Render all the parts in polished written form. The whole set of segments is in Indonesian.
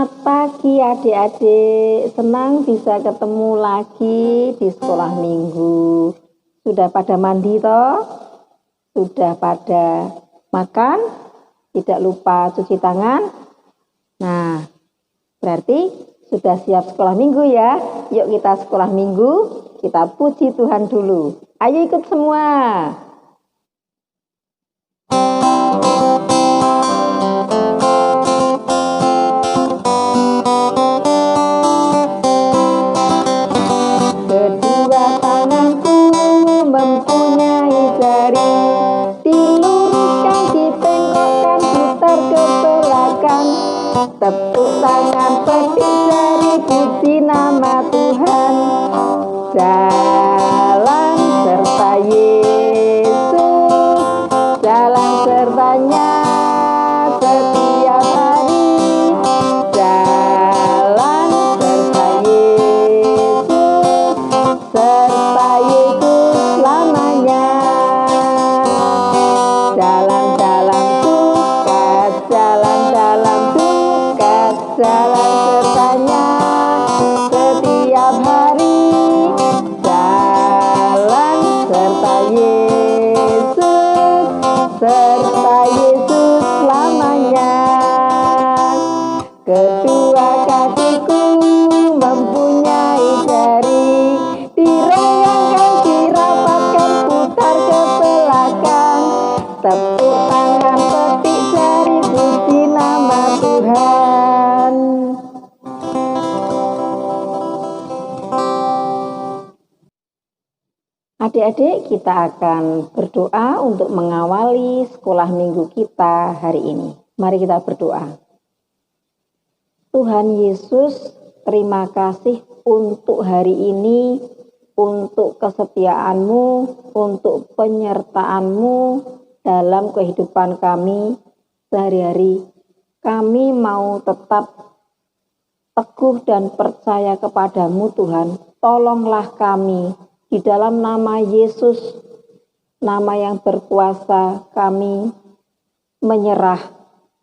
Selamat pagi adik-adik, senang bisa ketemu lagi di sekolah minggu. Sudah pada mandi toh? Sudah pada makan? Tidak lupa cuci tangan? Nah, berarti sudah siap sekolah minggu ya. Yuk kita sekolah minggu, kita puji Tuhan dulu. Ayo ikut semua. Tepuk tangan, petik jari, puji nama Tuhan. Jalan serta Yesus, jalan sertanya setiap hari. Jalan serta Yesus selamanya. Jalan dalam suka, jalan dalam jalan sertanya setiap hari. Jalan serta Yesus selamanya. Kedua kakiku mempunyai jari, dirayangkan, dirapatkan, putar ke belakang. Tepuk tangan, petik jari, puji nama Tuhan. Adik-adik, kita akan berdoa untuk mengawali sekolah minggu kita hari ini. Mari kita berdoa. Tuhan Yesus, terima kasih untuk hari ini, untuk kesetiaan-Mu, untuk penyertaan-Mu dalam kehidupan kami sehari-hari. Kami mau tetap teguh dan percaya kepadamu Tuhan. Tolonglah kami. Di dalam nama Yesus, nama yang berkuasa, kami menyerah,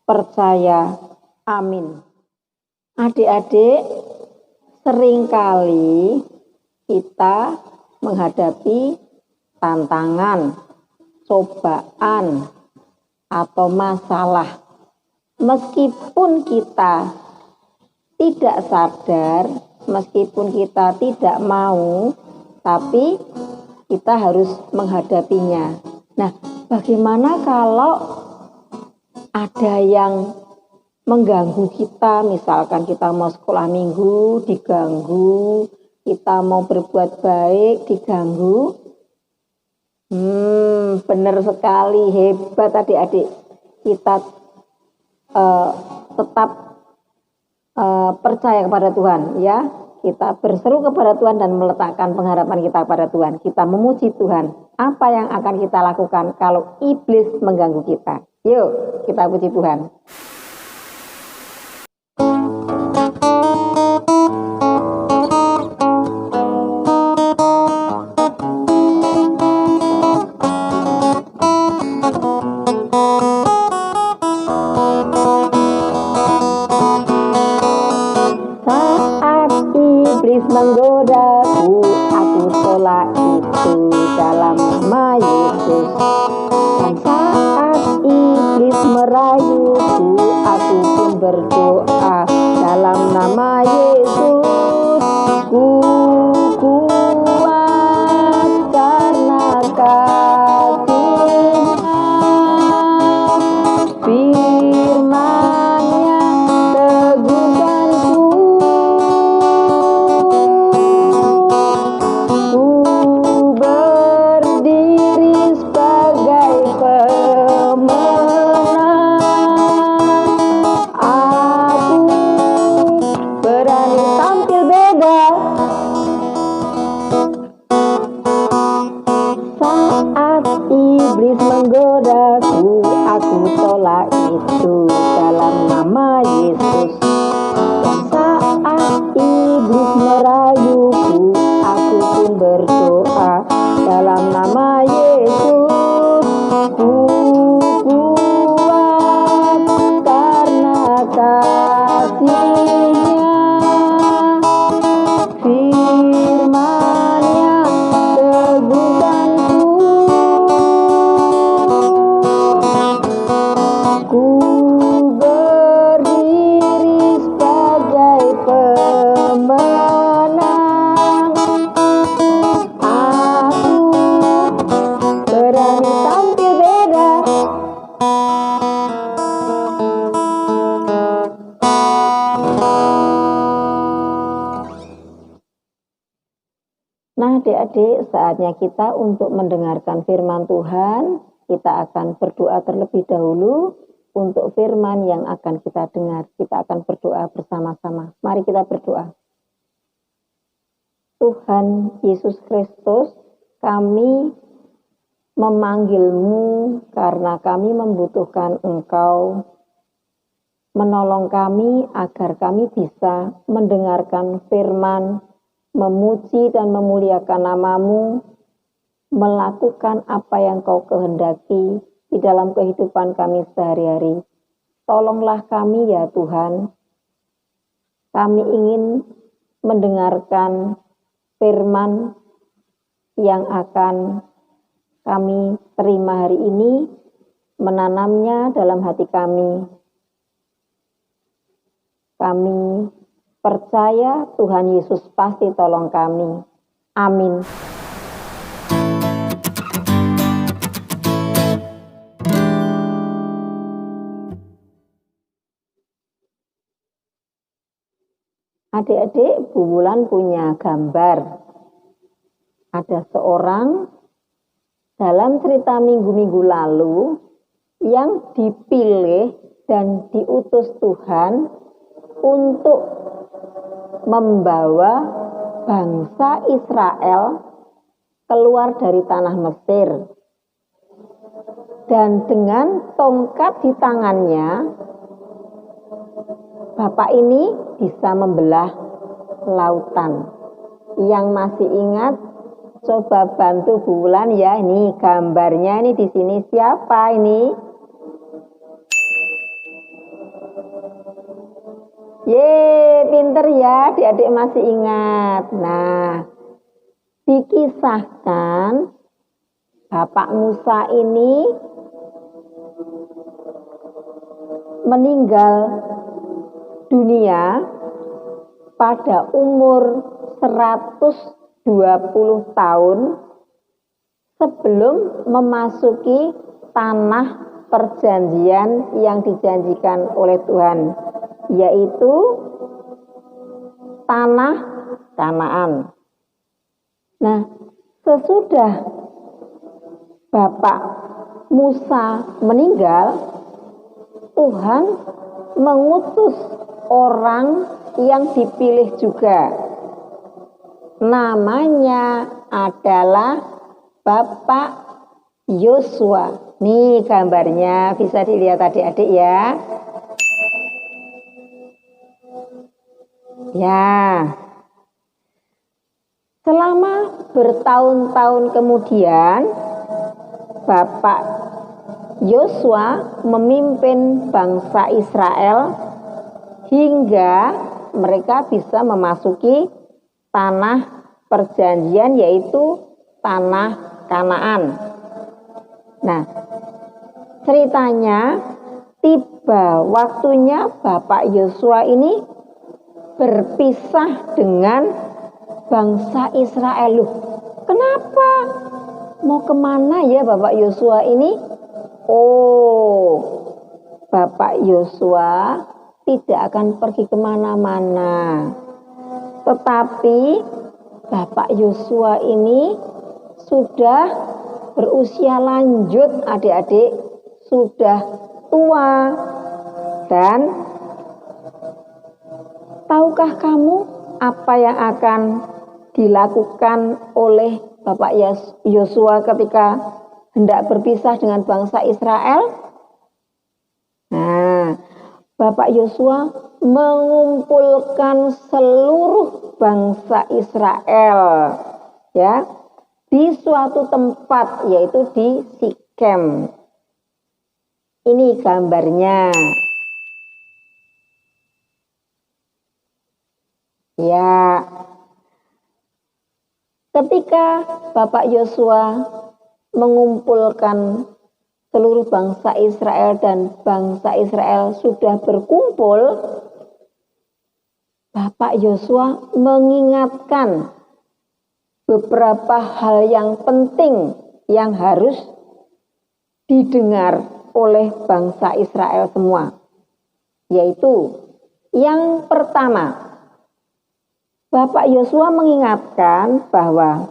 percaya. Amin. Adik-adik, seringkali kita menghadapi tantangan, cobaan, atau masalah. Meskipun kita tidak sadar, meskipun kita tidak mau, tapi kita harus menghadapinya. Nah, bagaimana kalau ada yang mengganggu kita, misalkan kita mau sekolah minggu diganggu, kita mau berbuat baik diganggu? Benar sekali, hebat adik-adik. Kita tetap percaya kepada Tuhan ya. Kita berseru kepada Tuhan dan meletakkan pengharapan kita pada Tuhan. Kita memuji Tuhan. Apa yang akan kita lakukan kalau iblis mengganggu kita? Yuk, kita puji Tuhan. Menggodaku, aku tolak itu dalam nama Yesus. Dan saat iblis merayuku, aku pun berdoa dalam nama Yesus. Ku kuat karena kasih-Nya, firman-Nya teguhkanku. Iblis menggodaku, aku tolak itu dalam nama Yesus. Dan saat iblis merayuku, aku pun berdoa dalam nama Yesus. Ku kuat karena kasih Nah, adik-adik, saatnya kita untuk mendengarkan firman Tuhan. Kita akan berdoa terlebih dahulu untuk firman yang akan kita dengar. Kita akan berdoa bersama-sama. Mari kita berdoa. Tuhan Yesus Kristus, kami memanggil-Mu karena kami membutuhkan Engkau. Menolong kami agar kami bisa mendengarkan firman, memuji dan memuliakan nama-Mu, melakukan apa yang Kau kehendaki di dalam kehidupan kami sehari-hari. Tolonglah kami ya Tuhan. Kami ingin mendengarkan firman yang akan kami terima hari ini, menanamnya dalam hati kami. Kami percaya Tuhan Yesus pasti tolong kami. Amin. Adik-adik, Bu Wulan punya gambar. Ada seorang dalam cerita minggu-minggu lalu yang dipilih dan diutus Tuhan untuk membawa bangsa Israel keluar dari tanah Mesir. Dan dengan tongkat di tangannya, Bapak ini bisa membelah lautan. Yang masih ingat, coba bantu Bu Wulan ya. Ini gambarnya ini di sini siapa ini? Pinter ya, adik-adik masih ingat. Nah, dikisahkan Bapak Musa ini meninggal dunia pada umur 120 tahun sebelum memasuki tanah perjanjian yang dijanjikan oleh Tuhan, yaitu tanah Kanaan. Nah, sesudah Bapak Musa meninggal, Tuhan mengutus orang yang dipilih juga. Namanya adalah Bapak Yosua. Nih gambarnya bisa dilihat adik-adik ya. Ya, selama bertahun-tahun kemudian, Bapak Yosua memimpin bangsa Israel hingga mereka bisa memasuki tanah perjanjian, yaitu tanah Kanaan. Nah, ceritanya tiba waktunya Bapak Yosua ini berpisah dengan bangsa Israel. Loh, kenapa? Mau kemana ya Bapak Yosua ini? Oh, Bapak Yosua tidak akan pergi kemana-mana. Tetapi Bapak Yosua ini sudah berusia lanjut adik-adik, sudah tua. Dan tahukah kamu apa yang akan dilakukan oleh Bapak Yosua ketika hendak berpisah dengan bangsa Israel? Nah, Bapak Yosua mengumpulkan seluruh bangsa Israel ya di suatu tempat, yaitu di Sikem. Ini gambarnya. Ya, ketika Bapak Yosua mengumpulkan seluruh bangsa Israel dan bangsa Israel sudah berkumpul, Bapak Yosua mengingatkan beberapa hal yang penting yang harus didengar oleh bangsa Israel semua. Yaitu yang pertama, Bapak Yosua mengingatkan bahwa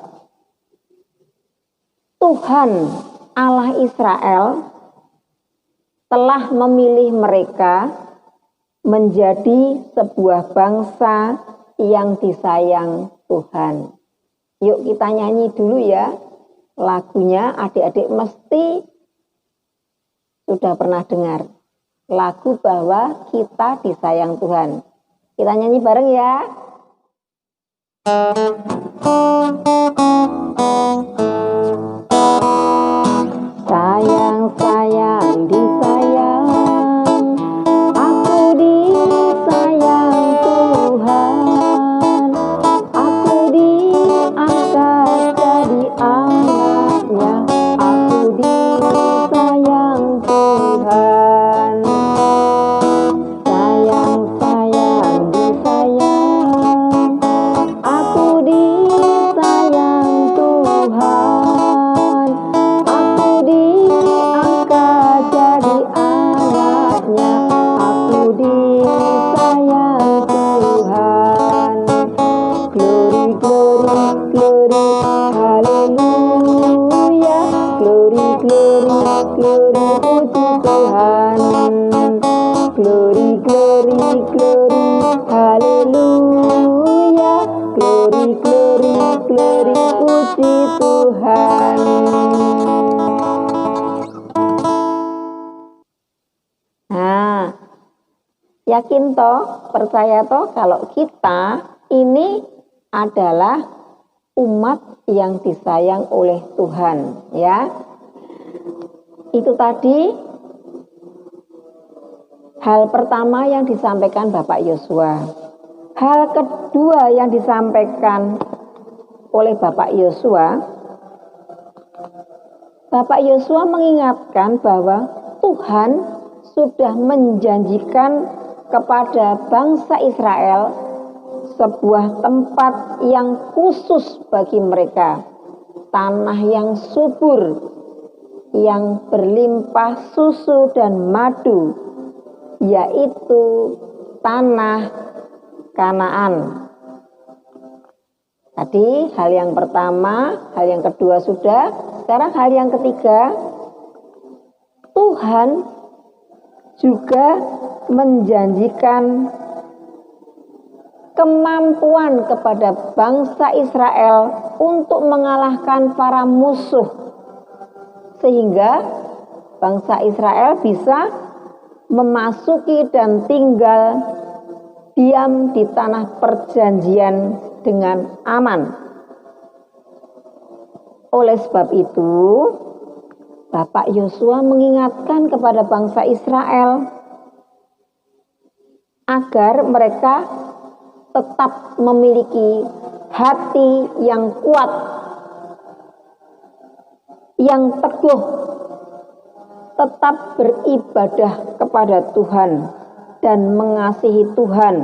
Tuhan Allah Israel telah memilih mereka menjadi sebuah bangsa yang disayang Tuhan. Yuk kita nyanyi dulu ya. Lagunya adik-adik mesti sudah pernah dengar. Lagu bahwa kita disayang Tuhan. Kita nyanyi bareng ya. Sayang, sayang, disayang, aku disayang Tuhan, aku diangkat jadi anaknya, aku disayang Tuhan. Sayang, sayang, disayang, aku disayang Tuhan, aku diangkat jadi anaknya, aku disayang Tuhan. Glory, glory, glory, haleluya. Glory, glory, glory, puji Tuhan. Glory, glory, glory, haleluya. Glory, glory, glory, puji Tuhan. Nah, yakin toh, percaya toh kalau kita ini adalah umat yang disayang oleh Tuhan, ya. Itu tadi hal pertama yang disampaikan Bapak Yosua. Hal kedua yang disampaikan oleh Bapak Yosua, Bapak Yosua mengingatkan bahwa Tuhan sudah menjanjikan kepada bangsa Israel sebuah tempat yang khusus bagi mereka, tanah yang subur, yang berlimpah susu dan madu, yaitu tanah Kanaan. Tadi hal yang pertama, hal yang kedua sudah, sekarang hal yang ketiga, Tuhan juga menjanjikan kemampuan kepada bangsa Israel untuk mengalahkan para musuh, sehingga bangsa Israel bisa memasuki dan tinggal diam di tanah perjanjian dengan aman. Oleh sebab itu, Bapak Yosua mengingatkan kepada bangsa Israel agar mereka tetap memiliki hati yang kuat, yang teguh, tetap beribadah kepada Tuhan dan mengasihi Tuhan,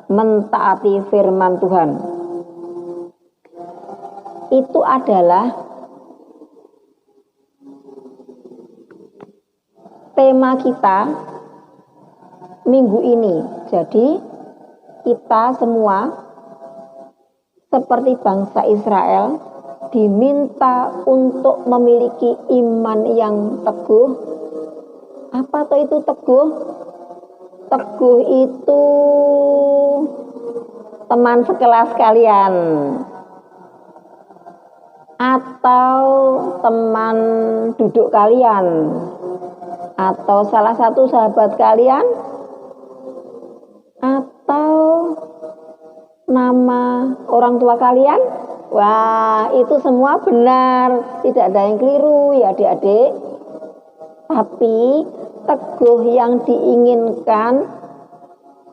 mentaati firman Tuhan. Itu adalah tema kita minggu ini. Jadi kita semua seperti bangsa Israel diminta untuk memiliki iman yang teguh. Apa tuh itu teguh? Teguh itu teman sekelas kalian atau teman duduk kalian atau salah satu sahabat kalian atau nama orang tua kalian. Wah, itu semua benar, tidak ada yang keliru ya adik-adik. Tapi teguh yang diinginkan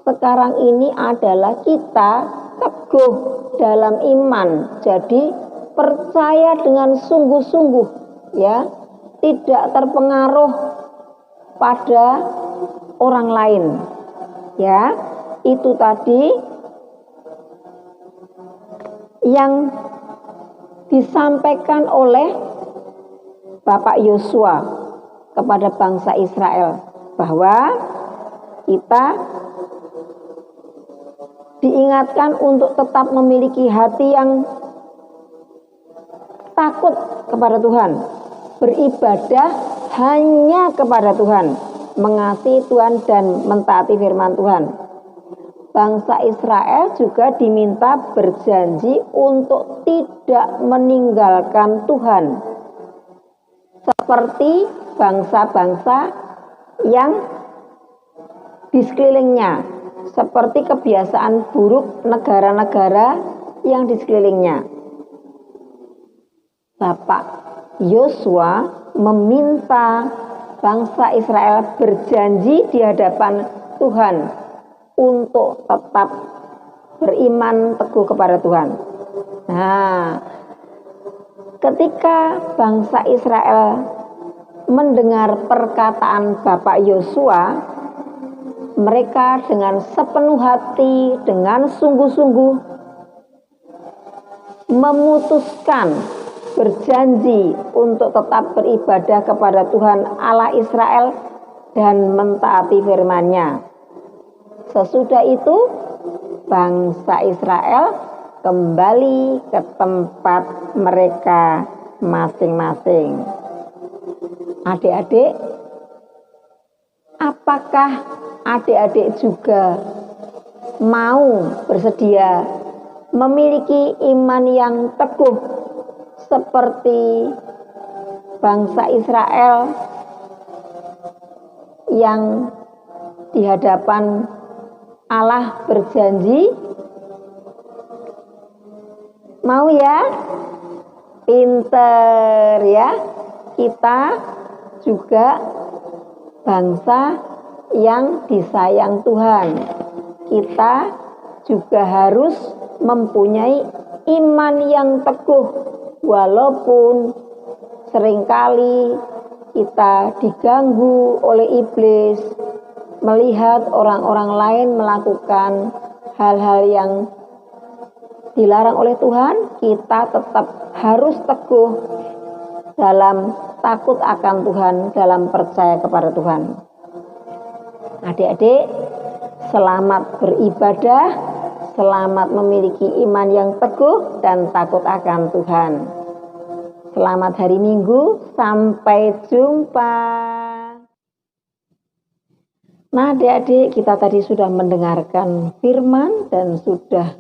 sekarang ini adalah kita teguh dalam iman. Jadi percaya dengan sungguh-sungguh, ya, tidak terpengaruh pada orang lain, ya. Itu tadi yang disampaikan oleh Bapak Yosua. kepada bangsa Israel bahwa kita diingatkan untuk tetap memiliki hati yang takut kepada Tuhan, beribadah hanya kepada Tuhan, mengasihi Tuhan dan mentaati firman Tuhan. Bangsa Israel juga diminta berjanji untuk tidak meninggalkan Tuhan, seperti bangsa-bangsa yang di sekelilingnya, seperti kebiasaan buruk negara-negara yang di sekelilingnya. Bapak Yosua meminta bangsa Israel berjanji di hadapan Tuhan untuk tetap beriman teguh kepada Tuhan. Nah, ketika bangsa Israel mendengar perkataan Bapak Yosua, mereka dengan sepenuh hati, dengan sungguh-sungguh memutuskan berjanji untuk tetap beribadah kepada Tuhan Allah Israel dan mentaati firman-Nya. Sesudah itu, bangsa Israel kembali ke tempat mereka masing-masing. Adik-adik, apakah adik-adik juga mau bersedia memiliki iman yang teguh seperti bangsa Israel yang di hadapan Allah berjanji? Mau ya? Pinter ya. Kita juga bangsa yang disayang Tuhan. Kita juga harus mempunyai iman yang teguh, walaupun seringkali kita diganggu oleh iblis, melihat orang-orang lain melakukan hal-hal yang dilarang oleh Tuhan. Kita tetap harus teguh dalam takut akan Tuhan, dalam percaya kepada Tuhan. Adik-adik, selamat beribadah, selamat memiliki iman yang teguh dan takut akan Tuhan. Selamat hari Minggu, sampai jumpa. Nah, adik-adik, kita tadi sudah mendengarkan firman dan sudah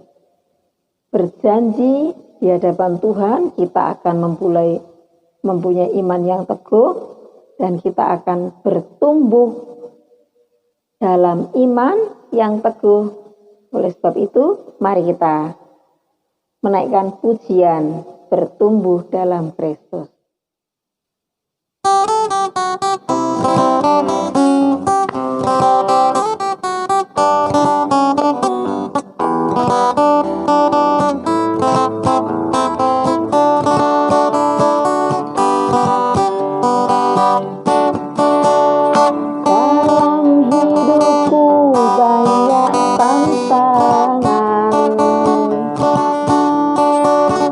berjanji di hadapan Tuhan kita akan mempunyai iman yang teguh dan kita akan bertumbuh dalam iman yang teguh. Oleh sebab itu, mari kita menaikkan pujian bertumbuh dalam Kristus.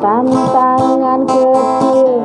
Tantangan kecil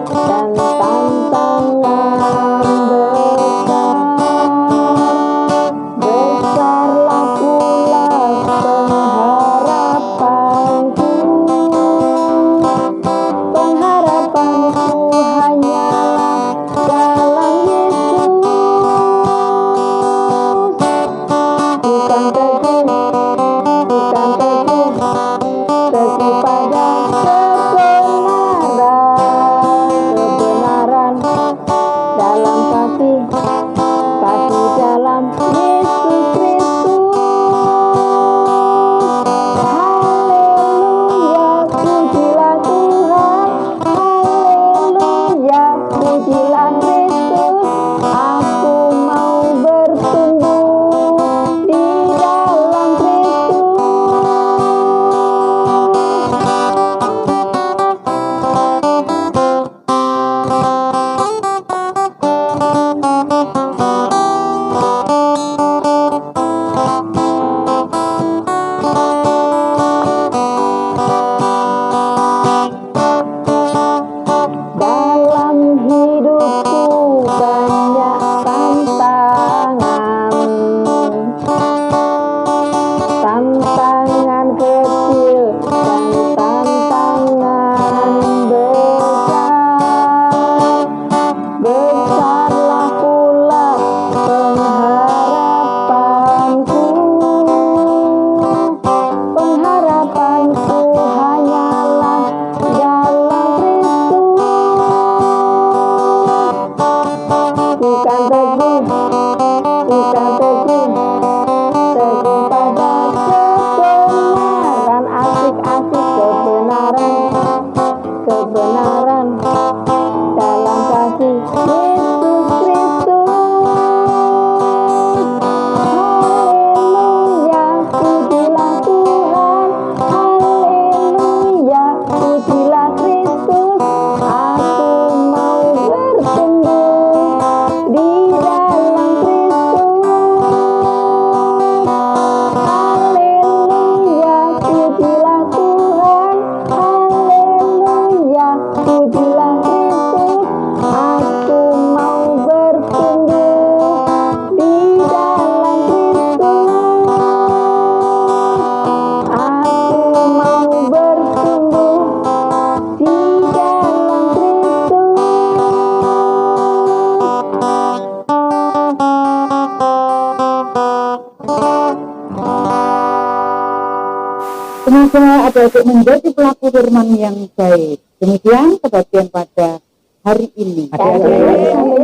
Semoga adik-adik menjadi pelaku firman yang baik. Demikian kebagian pada hari ini. Sampai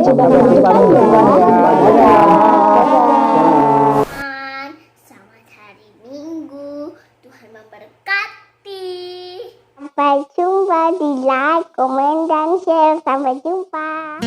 jumpa. Selamat hari Minggu. Tuhan memberkati. Sampai jumpa di like, komen, dan share. Sampai jumpa.